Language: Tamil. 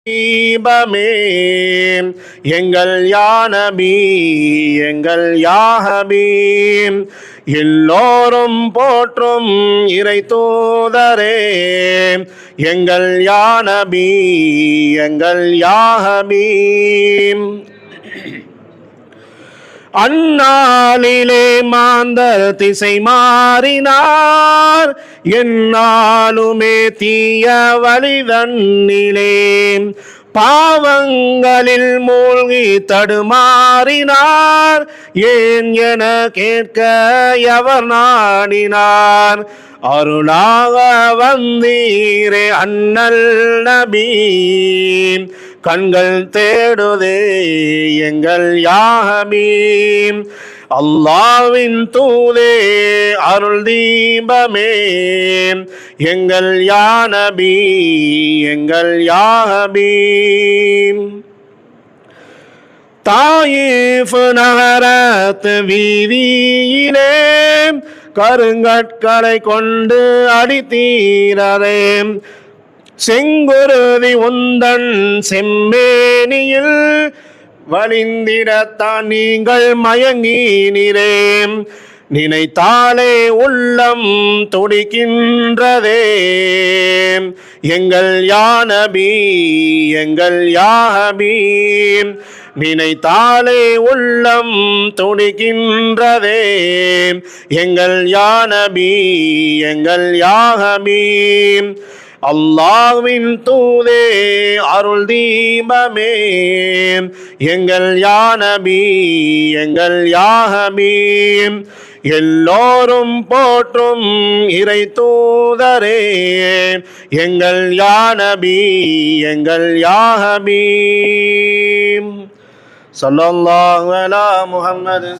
தீபமே எங்கள் யா நபி எங்கள் யா ஹபீப் எல்லோரும் போற்றும் இறை தூதரே எங்கள் யா நபி எங்கள் யா ஹபீப். அந்நாளிலே மாந்தர் திசை மாறினார் எந்நாளுமே தீய வழிதன்னிலே பாவங்களில் மூழ்கி தடுமாறினார் ஏன் என கேட்க எவர் நாடினார் அருளாக வந்தீரே அண்ணல் நபி கண்கள் தேடுதே எங்கள் யா ஹபீப். அல்லாஹ்வின் தூதே அருள் தீபமே எங்கள் யா நபி எங்கள் யா ஹபீப். தாயிஃப் நகரத்து வீதியிலே கருங்கற்களை கொண்டு அடித்தீரரே செங்குருதி உந்தன் செம்மேனியில் வலிந்திடத்தான் நீங்கள் மயங்கினீரே நினைத்தாலே உள்ளம் துடிக்கின்றதே எங்கள் யா நபி எங்கள் யா ஹபீப் நினைத்தாலே உள்ளம் துடிக்கின்றதே எங்கள் யா நபி எங்கள் யா ஹபீப். அல்லாஹ்வின் தூதே அருள் தீபமே எங்கள் யா நபி எங்கள் யா ஹபீப் எல்லோரும் போற்றும் இறை தூதரே எங்கள் யா நபி எங்கள் யா ஹபீப். ஸல்லல்லாஹு அலா முஹம்மது.